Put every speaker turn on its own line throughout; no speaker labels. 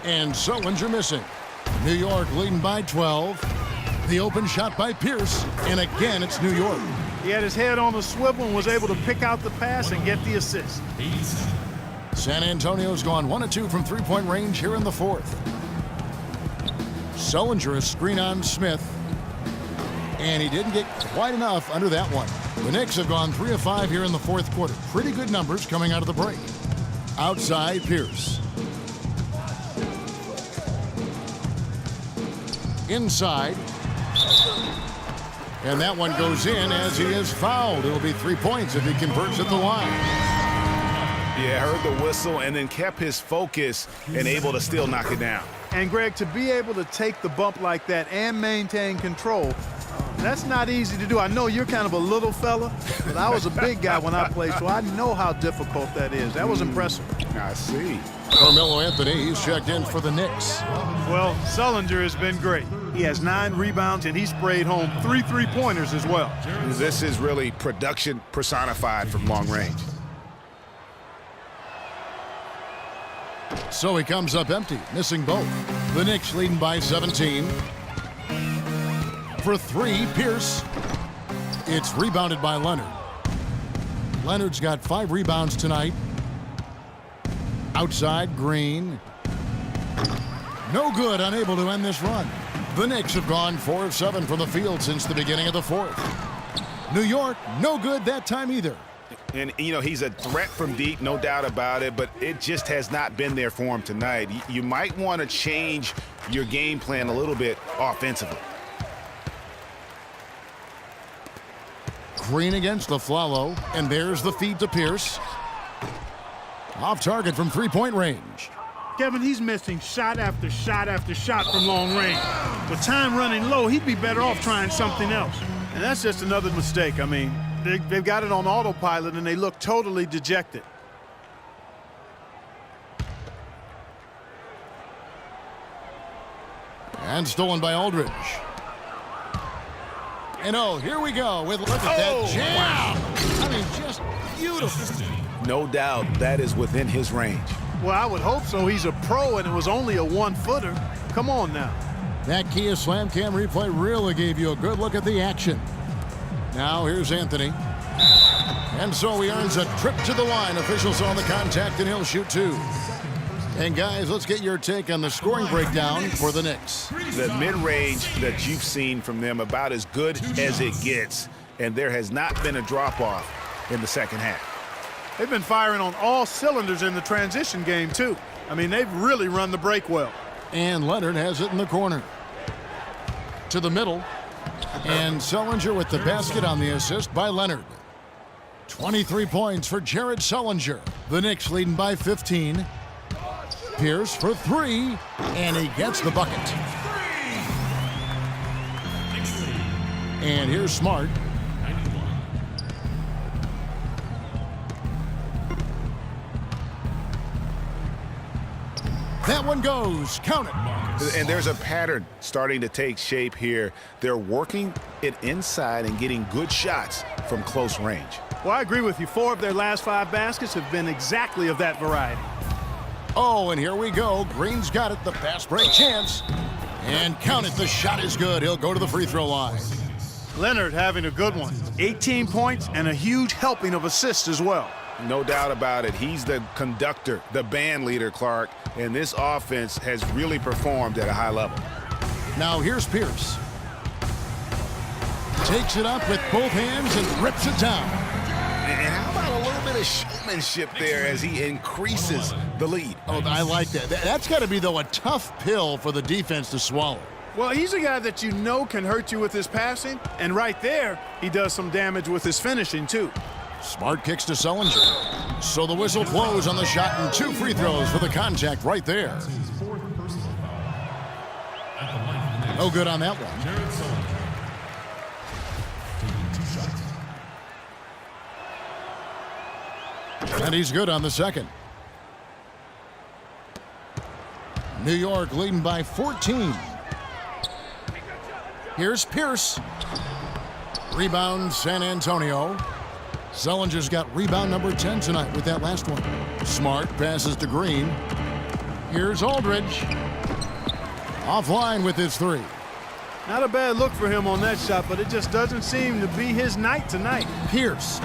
And Sullinger missing. New York leading by 12. The open shot by Pierce, and again it's New York.
He had his head on the swivel and was able to pick out the pass and get the assist.
San Antonio's gone 1 of 2 from three-point range here in the fourth. Sullinger a screen on Smith, and he didn't get quite enough under that one. The Knicks have gone 3 of 5 here in the fourth quarter. Pretty good numbers coming out of the break. Outside Pierce. Inside. And that one goes in as he is fouled. It'll be 3 points if he converts at the line.
Yeah, heard the whistle and then kept his focus and able to still knock it down.
And, Greg, to be able to take the bump like that and maintain control, that's not easy to do. I know you're kind of a little fella, but I was a big guy when I played, so I know how difficult that is. That was impressive.
I see.
Carmelo Anthony, he's checked in for the Knicks.
Well, Sullinger has been great. He has 9 rebounds, and he sprayed home 3 3-pointers as well.
This is really production personified from long range.
So he comes up empty, missing both. The Knicks leading by 17. For 3, Pierce. It's rebounded by Leonard. Leonard's got 5 rebounds tonight. Outside, Green. No good, unable to end this run. The Knicks have gone 4 of 7 from the field since the beginning of the fourth. New York, no good that time either.
And, you know, he's a threat from deep, no doubt about it, but it just has not been there for him tonight. You might want to change your game plan a little bit offensively.
Green against Laflalo, and there's the feed to Pierce. Off target from three-point range.
Kevin, he's missing shot after shot after shot from long range. With time running low, he'd be better off trying something else. And that's just another mistake. I mean, they've got it on autopilot, and they look totally dejected.
And stolen by Aldridge. And oh, here we go with, look at that jam. Wow. I mean, just beautiful.
No doubt that is within his range.
Well, I would hope so. He's a pro, and it was only a 1-footer. Come on now.
That Kia Slam Cam replay really gave you a good look at the action. Now here's Anthony. And so he earns a trip to the line. Officials saw the contact, and he'll shoot 2. And guys, let's get your take on the scoring breakdown for the Knicks.
The mid-range that you've seen from them about as good as it gets, and there has not been a drop-off in the second half.
They've been firing on all cylinders in the transition game, too. I mean, they've really run the break well.
And Leonard has it in the corner. To the middle. And Sullinger with the basket on the assist by Leonard. 23 points for Jared Sullinger. The Knicks leading by 15. Pierce for 3, and he gets the bucket. And here's Smart. That one goes. Count it.
And there's a pattern starting to take shape here. They're working it inside and getting good shots from close range.
Well, I agree with you. 4 of their last 5 baskets have been exactly of that variety.
Oh, and here we go. Green's got it. The fast break chance. And count it. The shot is good. He'll go to the free throw line.
Leonard having a good one. 18 points and a huge helping of assists as well.
No doubt about it. He's the conductor, the band leader, Clark. And this offense has really performed at a high level.
Now here's Pierce. Takes it up with both hands and rips it down.
And how about a little bit of showmanship there as he increases the lead?
Oh, I like that. That's got to be, though, a tough pill for the defense to swallow.
Well, he's a guy that you know can hurt you with his passing, and right there, he does some damage with his finishing, too.
Smart kicks to Sullinger. So the whistle blows on the shot and 2 free throws for the contact right there. No good on that one. And he's good on the second. New York leading by 14. Here's Pierce. Rebound San Antonio. Sullinger's got rebound number 10 tonight with that last one. Smart passes to Green. Here's Aldridge. Offline with his three.
Not a bad look for him on that shot, but it just doesn't seem to be his night tonight.
Pierce.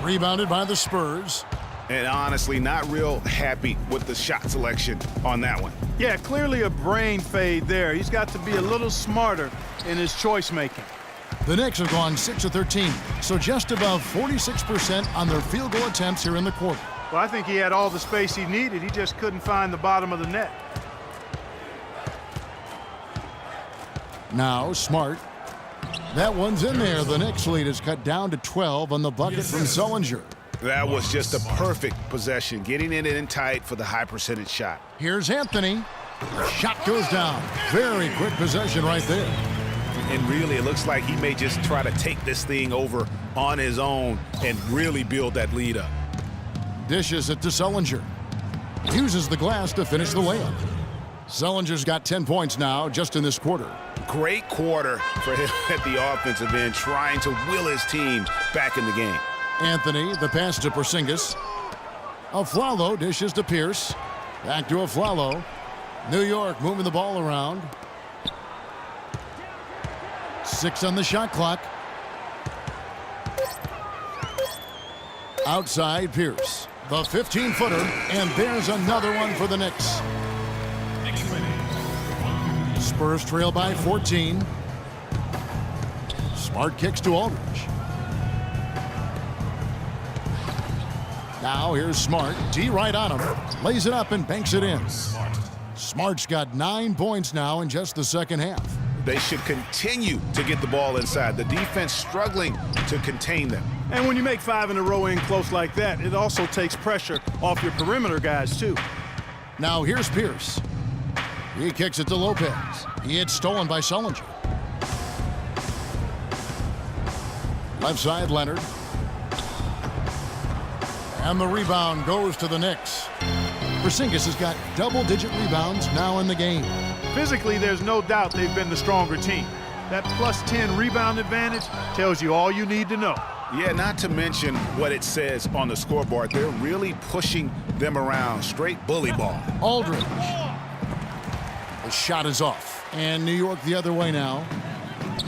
Rebounded by the Spurs.
And honestly, not real happy with the shot selection on that one.
Yeah, clearly a brain fade there. He's got to be a little smarter in his choice making.
The Knicks have gone 6 of 13, so just above 46% on their field goal attempts here in the quarter.
Well, I think he had all the space he needed. He just couldn't find the bottom of the net.
Now Smart. That one's in there. The Knicks lead is cut down to 12 on the bucket from Sullinger.
That was just a perfect possession, getting it in tight for the high percentage shot.
Here's Anthony. The shot goes down. Very quick possession right there.
And really, it looks like he may just try to take this thing over on his own and really build that lead up.
Dishes it to Sullinger. Uses the glass to finish the layup. Sullinger's got 10 points now just in this quarter.
Great quarter for him at the offensive end, trying to will his team back in the game.
Anthony, the pass to Porzingis. Aflalo dishes to Pierce. Back to Aflalo. New York moving the ball around. 6 on the shot clock. Outside Pierce. The 15-footer, and there's another one for the Knicks. Spurs trail by 14. Smart kicks to Aldridge. Now here's Smart. D right on him. Lays it up and banks it in. Smart's got 9 points now in just the second half.
They should continue to get the ball inside. The defense struggling to contain them.
And when you make 5 in a row in close like that, it also takes pressure off your perimeter guys, too.
Now here's Pierce. He kicks it to Lopez. He hits stolen by Sullinger. Left side, Leonard. And the rebound goes to the Knicks. Porzingis has got double-digit rebounds now in the game.
Physically, there's no doubt they've been the stronger team. That plus 10 rebound advantage tells you all you need to know.
Yeah, not to mention what it says on the scoreboard. They're really pushing them around. Straight bully ball.
Aldridge. The shot is off. And New York the other way now.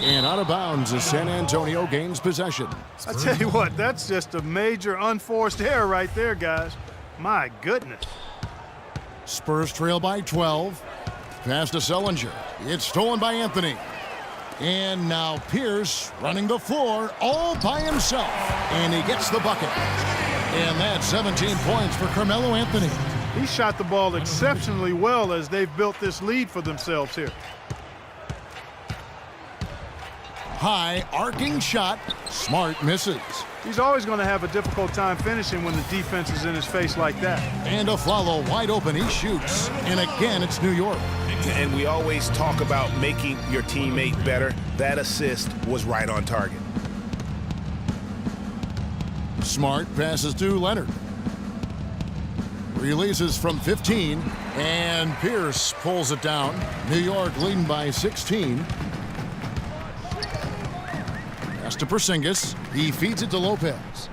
And out of bounds as San Antonio gains possession.
I tell you what, that's just a major unforced error right there, guys. My goodness.
Spurs trail by 12. Pass to Sullinger. It's stolen by Anthony. And now Pierce running the floor all by himself. And he gets the bucket. And that's 17 points for Carmelo Anthony.
He shot the ball exceptionally well as they've built this lead for themselves here.
High arcing shot. Smart misses.
He's always going to have a difficult time finishing when the defense is in his face like that.
And Aflalo wide open. He shoots. And again, it's New York.
And we always talk about making your teammate better. That assist was right on target.
Smart passes to Leonard. Releases from 15. And Pierce pulls it down. New York leading by 16. Pass to Porzingis. He feeds it to Lopez.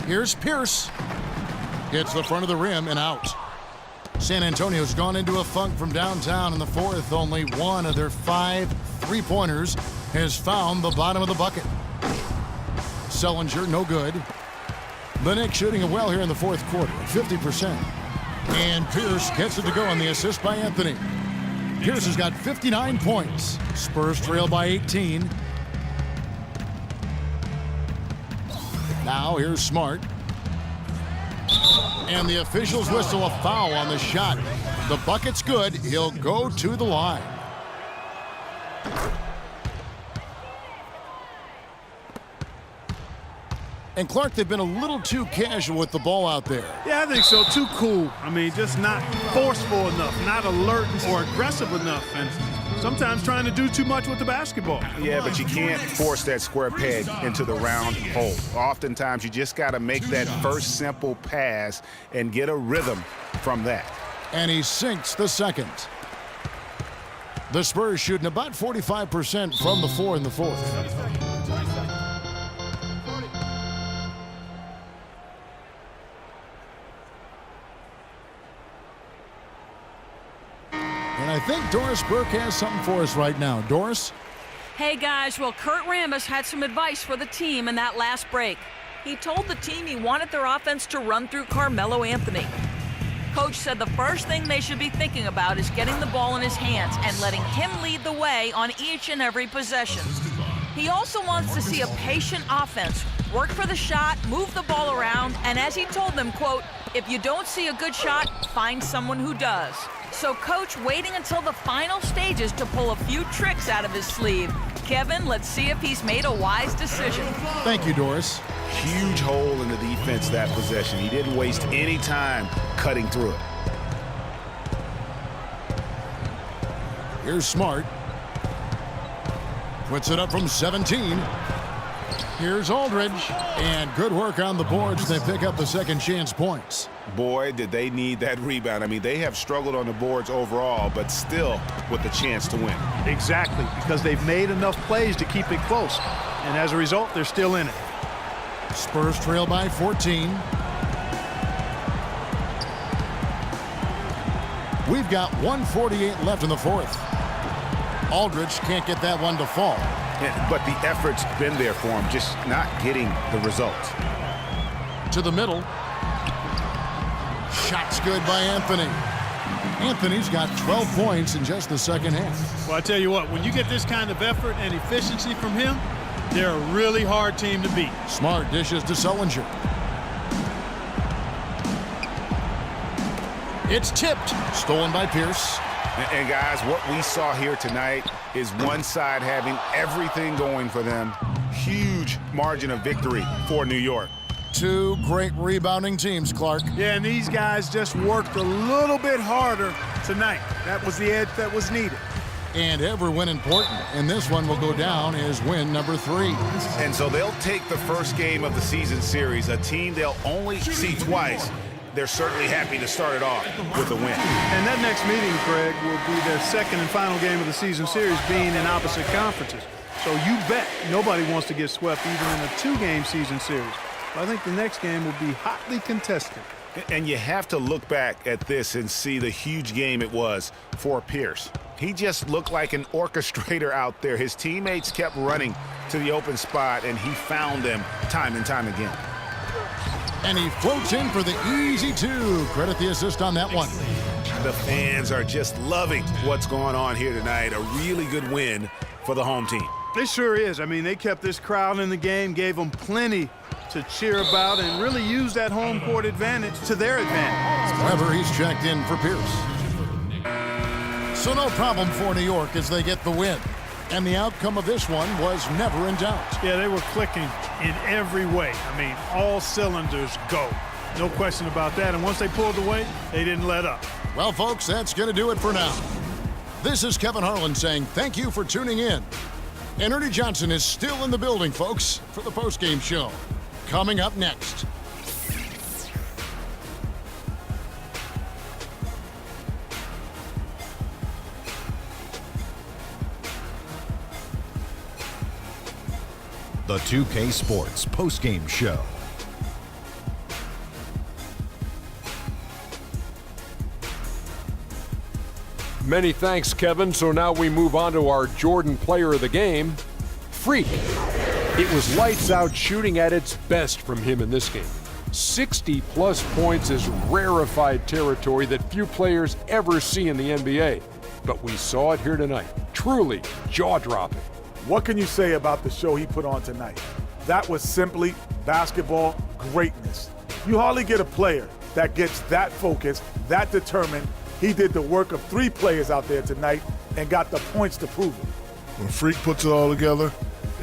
Here's Pierce. Hits the front of the rim and out. San Antonio's gone into a funk from downtown in the fourth. Only one of their 5 three-pointers has found the bottom of the bucket. Sullinger, no good. The Knicks shooting it well here in the fourth quarter, 50%. And Pierce gets it to go on the assist by Anthony. Pierce has got 59 points. Spurs trail by 18. Now here's Smart. And the officials whistle a foul on the shot. The bucket's good. He'll go to the line. And Clark, they've been a little too casual with the ball out there.
Yeah, I think so. Too cool. I mean, just not forceful enough, not alert or aggressive enough, and sometimes trying to do too much with the basketball.
Yeah, but you can't force that square peg into the round hole. Oftentimes, you just got to make that first simple pass and get a rhythm from that.
And he sinks the second. The Spurs shooting about 45% from the floor in the fourth. And I think Doris Burke has something for us right now. Doris?
Hey guys, well, Kurt Rambis had some advice for the team in that last break. He told the team he wanted their offense to run through Carmelo Anthony. Coach said the first thing they should be thinking about is getting the ball in his hands and letting him lead the way on each and every possession. He also wants to see a patient offense, work for the shot, move the ball around, and as he told them, quote, if you don't see a good shot, find someone who does. So Coach waiting until the final stages to pull a few tricks out of his sleeve. Kevin, let's see if he's made a wise decision.
Thank you, Doris.
Huge hole in the defense that possession. He didn't waste any time cutting through it.
Here's Smart. Puts it up from 17. Here's Aldridge. And good work on the boards. They pick up the second chance points.
Boy, did they need that rebound. I mean, they have struggled on the boards overall, but still with the chance to win.
Exactly, because they've made enough plays to keep it close. And as a result, they're still in it.
Spurs trail by 14. We've got 1:48 left in the fourth. Aldridge can't get that one to fall.
But the effort's been there for him, just not getting the results.
To the middle. Shot's good by Anthony. Anthony's got 12 points in just the second half.
Well, I tell you what, when you get this kind of effort and efficiency from him, they're a really hard team to beat.
Smart dishes to Sullinger. It's tipped. Stolen by Pierce.
And guys, what we saw here tonight is one side having everything going for them. Huge margin of victory for New York.
Two great rebounding teams, Clark.
Yeah, and these guys just worked a little bit harder tonight. That was the edge that was needed.
And every win important. And this one will go down as win number 3.
And so they'll take the first game of the season series, a team they'll only see twice. They're certainly happy to start it off with a win.
And that next meeting, Greg, will be their second and final game of the season series, being in opposite conferences. So you bet nobody wants to get swept even in a 2-game season series. But I think the next game will be hotly contested.
And you have to look back at this and see the huge game it was for Pierce. He just looked like an orchestrator out there. His teammates kept running to the open spot, and he found them time and time again.
And he floats in for the easy 2. Credit the assist on that one.
The fans are just loving what's going on here tonight. A really good win for the home team.
It sure is. I mean, they kept this crowd in the game, gave them plenty to cheer about, and really used that home court advantage to their advantage.
However, he's checked in for Pierce. So no problem for New York as they get the win. And the outcome of this one was never in doubt.
Yeah, they were clicking in every way. I mean, all cylinders go. No question about that. And once they pulled away, they didn't let up.
Well, folks, that's going to do it for now. This is Kevin Harlan saying thank you for tuning in. And Ernie Johnson is still in the building, folks, for the postgame show. Coming up next.
The 2K Sports postgame show.
Many thanks, Kevin. So now we move on to our Jordan player of the game, Freak. It was lights out shooting at its best from him in this game. 60-plus points is rarefied territory that few players ever see in the NBA. But we saw it here tonight. Truly jaw-dropping.
What can you say about the show he put on tonight? That was simply basketball greatness. You hardly get a player that gets that focused, that determined. He did the work of 3 players out there tonight and got the points to prove it.
When Freak puts it all together,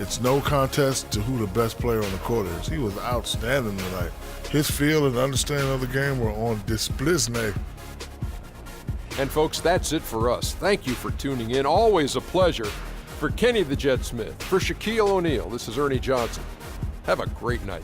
it's no contest to who the best player on the court is. He was outstanding tonight. His feel and understanding of the game were on display.
And folks, that's it for us. Thank you for tuning in. Always a pleasure. For Kenny the Jet Smith, for Shaquille O'Neal, this is Ernie Johnson. Have a great night.